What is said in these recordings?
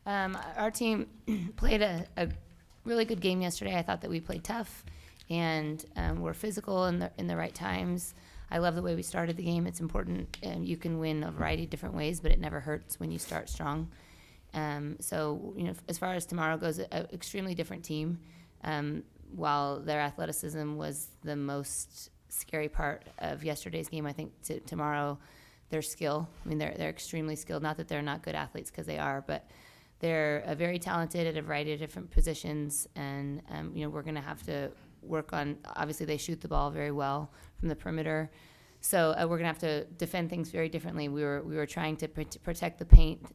Our team played a really good game yesterday. I thought that we played tough and we're physical in the right times. I love the way we started the game. It's important. You can win a variety of different ways, but it never hurts when you start strong. So, as far as tomorrow goes, an extremely different team. While their athleticism was the most scary part of yesterday's game, I think tomorrow their skill. I mean, they're extremely skilled. Not that they're not good athletes, because they are, but they're very talented at a variety of different positions. And we're going to have to work on. Obviously, they shoot the ball very well from the perimeter, so we're going to have to defend things very differently. We were trying to protect the paint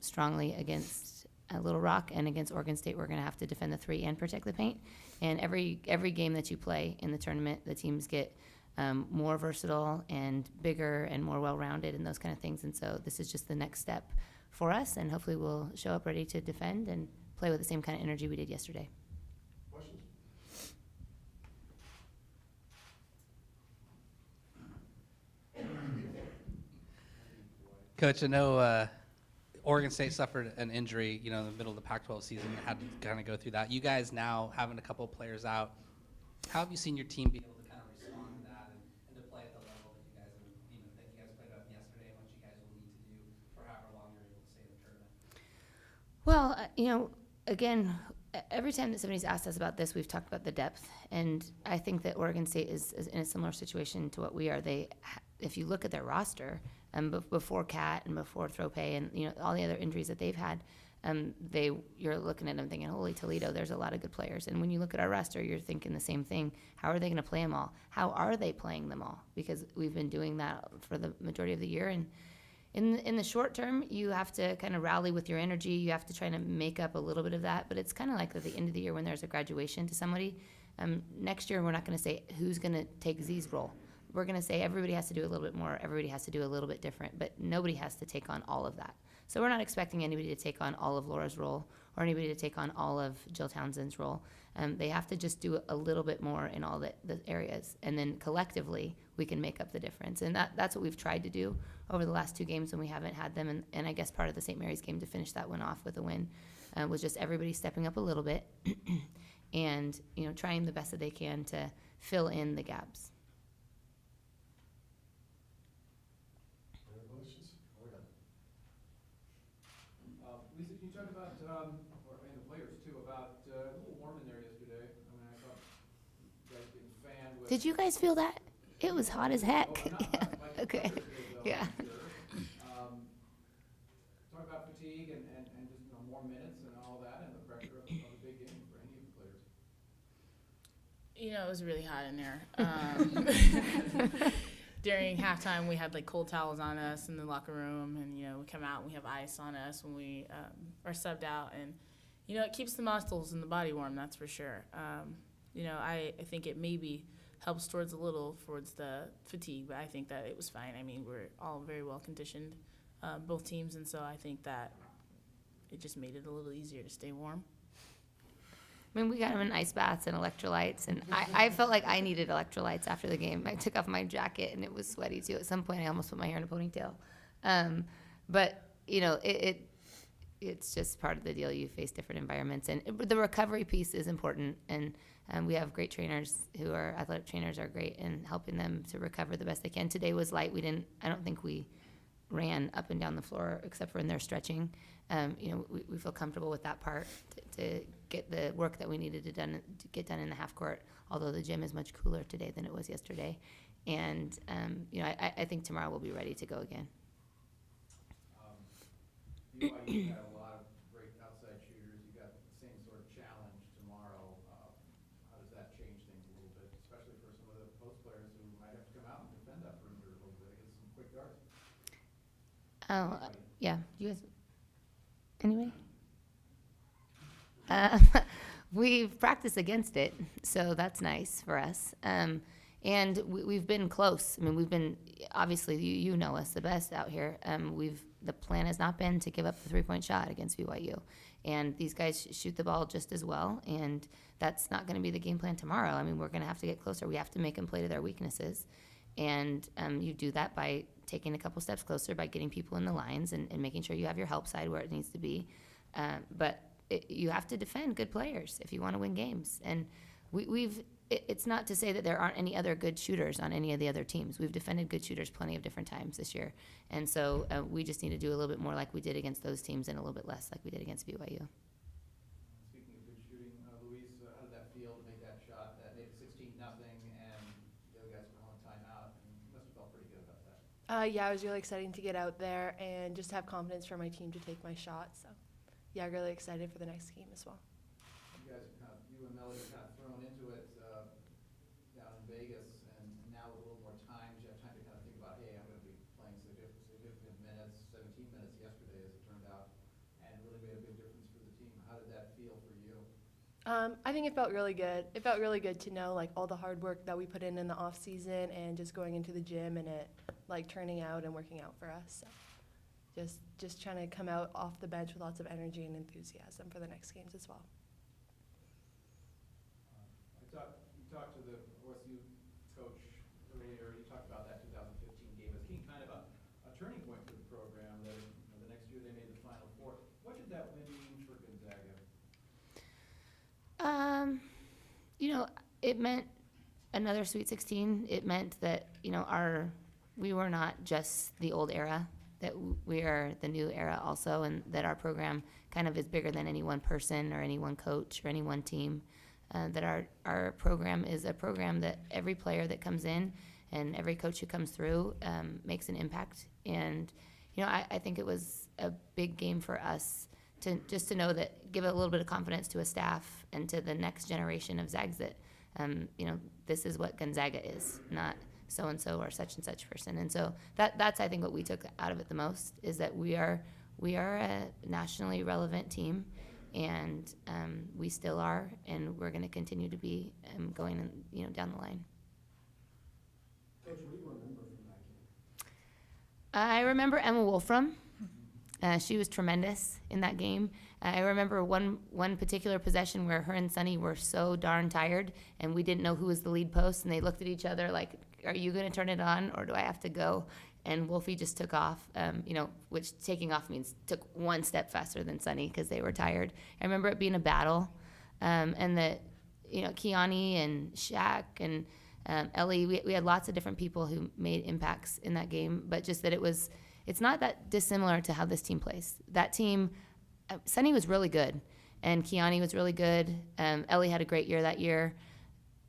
strongly against Little Rock, and against Oregon State, we're going to have to defend the three and protect the paint. And every game that you play in the tournament, the teams get more versatile and bigger and more well-rounded and those kind of things. And so this is just the next step for us, and hopefully we'll show up ready to defend and play with the same kind of energy we did yesterday. Questions? Coach, I know Oregon State suffered an injury, in the middle of the Pac-12 season, had to kind of go through that. You guys now having a couple of players out, how have you seen your team be able to kind of respond to that and to play at the level that you guys have, that you guys played up yesterday, and what you guys will need to do for however long you're able to stay in the tournament? Well, again, every time that somebody's asked us about this, we've talked about the depth, and I think that Oregon State is in a similar situation to what we are. If you look at their roster, before Cat and before Thrope and all the other injuries that they've had, you're looking at them thinking, holy Toledo, there's a lot of good players. And when you look at our roster, you're thinking the same thing. How are they going to play them all? How are they playing them all? Because we've been doing that for the majority of the year. And in the short term, you have to kind of rally with your energy. You have to try to make up a little bit of that. But it's kind of like at the end of the year when there's a graduation to somebody. Next year, we're not going to say who's going to take Z's role. We're going to say everybody has to do a little bit more, everybody has to do a little bit different, but nobody has to take on all of that. So we're not expecting anybody to take on all of Laura's role or anybody to take on all of Jill Townsend's role. They have to just do a little bit more in all the areas, and then collectively we can make up the difference. And that's what we've tried to do over the last two games when we haven't had them, and I guess part of the St. Mary's game to finish that one off with a win was just everybody stepping up a little bit and trying the best that they can to fill in the gaps. Lisa, can you talk about, and the players too, about a little warm in there yesterday? I mean, I thought you guys getting fanned with. Did you guys feel that? It was hot as heck. Like Okay. Yeah. Sure. Talk about fatigue and just more minutes and all that, and the pressure of a big game for any of the players. It was really hot in there. During halftime, we had cold towels on us in the locker room, and we come out and we have ice on us when we are subbed out, and it keeps the muscles in the body warm. That's for sure. I think it maybe helps towards the fatigue, but I think that it was fine. I mean, we're all very well conditioned, both teams, and so I think that it just made it a little easier to stay warm. I mean, we got them in ice baths and electrolytes, and I felt like I needed electrolytes after the game. I took off my jacket, and it was sweaty, too. At some point, I almost put my hair in a ponytail. But, it's just part of the deal. You face different environments. And the recovery piece is important, and we have great trainers athletic trainers are great in helping them to recover the best they can. Today was light. I don't think we ran up and down the floor except for in their stretching. We feel comfortable with that part to get the work that we needed to get done in the half court, although the gym is much cooler today than it was yesterday. And, I think tomorrow we'll be ready to go again. You got a lot of great outside shooters. You got the same sort of challenge tomorrow. How does that change things a little bit, especially for some of the post players who might have to come out and defend that perimeter a little bit against some quick guards? Yeah. You guys, anyway? We've practiced against it, so that's nice for us. And we've been close. I mean, we've been, obviously, you know us the best out here. The plan has not been to give up the three-point shot against BYU. And these guys shoot the ball just as well, and that's not going to be the game plan tomorrow. I mean, we're going to have to get closer. We have to make them play to their weaknesses. And you do that by taking a couple steps closer, by getting people in the lines and making sure you have your help side where it needs to be. But you have to defend good players if you want to win games. And it's not to say that there aren't any other good shooters on any of the other teams. We've defended good shooters plenty of different times this year. And so we just need to do a little bit more like we did against those teams and a little bit less like we did against BYU. Speaking of good shooting, Louise, how did that feel to make that shot that made it 16-0 and the other guys were calling timeout? And you must have felt pretty good about that. Yeah, it was really exciting to get out there and just have confidence for my team to take my shot. So, yeah, really excited for the next game as well. You guys are you and Melody kind of thrown into it down in Vegas, and now with a little more time, you have time to kind of think about, hey, I'm going to be playing significant minutes, 17 minutes yesterday as it turned out, and really made a big difference for the team. How did that feel for you? I think it felt really good. It felt really good to know like all the hard work that we put in the off season and just going into the gym and it like turning out and working out for us. So just trying to come out off the bench with lots of energy and enthusiasm for the next games as well. You talked to the OSU coach earlier. You talked about that 2015 game as being kind of a turning point for the program. That the next year they made the Final Four. What did that win mean for Gonzaga? It meant another Sweet 16. It meant that, we were not just the old era, that we are the new era also, and that our program kind of is bigger than any one person or any one coach or any one team. That our program is a program that every player that comes in and every coach who comes through makes an impact. And, I think it was a big game for us to know that, give a little bit of confidence to a staff and to the next generation of Zags that, this is what Gonzaga is, not so-and-so or such and such person. And so that's, I think, what we took out of it the most, is that we are a nationally relevant team, and we still are, and we're going to continue to be going down the line. Coach, what do you remember from that game? I remember Emma Wolfram. She was tremendous in that game. I remember one particular possession where her and Sunny were so darn tired, and we didn't know who was the lead post, and they looked at each other like, are you going to turn it on, or do I have to go? And Wolfie just took off, which taking off means took one step faster than Sunny because they were tired. I remember it being a battle, and that, Kiani and Shaq and Ellie, we had lots of different people who made impacts in that game, but just that it's not that dissimilar to how this team plays. That team, Sunny was really good, and Kiani was really good. Ellie had a great year that year,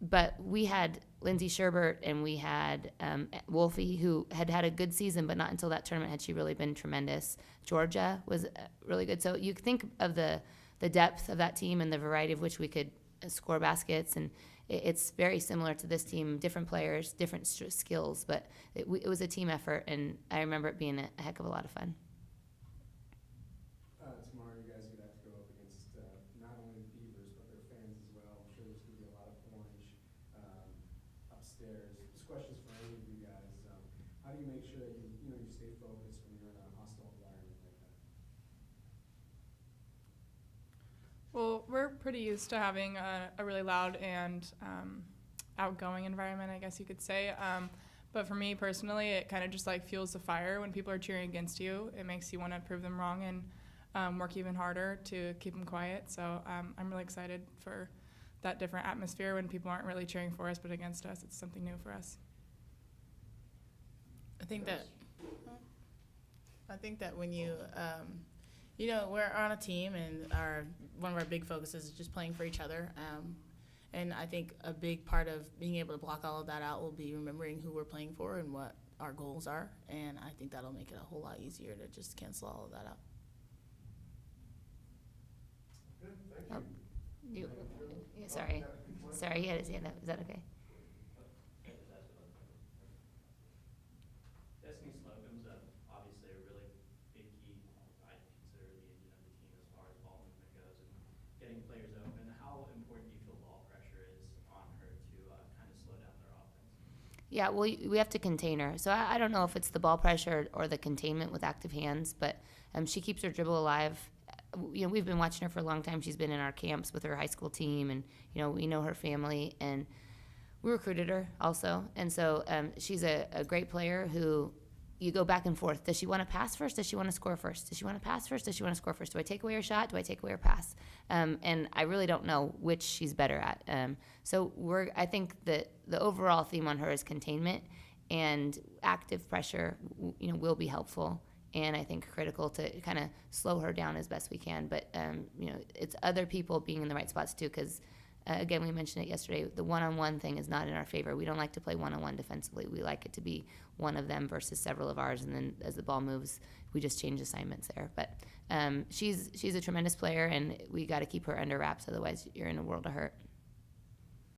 but we had Lindsay Sherbert and we had Wolfie, who had a good season, but not until that tournament had she really been tremendous. Georgia was really good. So you think of the depth of that team and the variety of which we could score baskets, and it's very similar to this team, different players, different skills, but it was a team effort, and I remember it being a heck of a lot of fun. Tomorrow you guys are going to have to go up against not only the Beavers, but their fans as well. I'm sure there's going to be a lot of orange upstairs. This question's for any of you guys. How do you make sure that you stay focused when you're in a hostile environment like that? Well, we're pretty used to having a really loud and outgoing environment, I guess you could say. But for me personally, it kind of just like fuels the fire when people are cheering against you. It makes you want to prove them wrong and work even harder to keep them quiet. So I'm really excited for that different atmosphere when people aren't really cheering for us but against us. It's something new for us. I think that when you, we're on a team, and one of our big focuses is just playing for each other. And I think a big part of being able to block all of that out will be remembering who we're playing for and what our goals are. And I think that'll make it a whole lot easier to just cancel all of that out. Good, thank you. Sorry, he had his hand up. Is that okay? Destiny Slocum's obviously a really big key. I consider the engine of the team as far as ball movement goes and getting players open. How important do you feel ball pressure is on her to kind of slow down their offense? Yeah, well, we have to contain her. So I don't know if it's the ball pressure or the containment with active hands, but she keeps her dribble alive. We've been watching her for a long time. She's been in our camps with her high school team, and, we know her family, and we recruited her also. And so she's a great player who, you go back and forth. Does she want to pass first? Does she want to score first? Does she want to pass first? Does she want to score first? Do I take away her shot? Do I take away her pass? And I really don't know which she's better at. So I think that the overall theme on her is containment, and active pressure, will be helpful. And I think critical to kind of slow her down as best we can. But, it's other people being in the right spots too, because again, we mentioned it yesterday, the one-on-one thing is not in our favor. We don't like to play one-on-one defensively. We like it to be one of them versus several of ours, and then as the ball moves, we just change assignments there. But she's a tremendous player, and we got to keep her under wraps, otherwise you're in a world of hurt.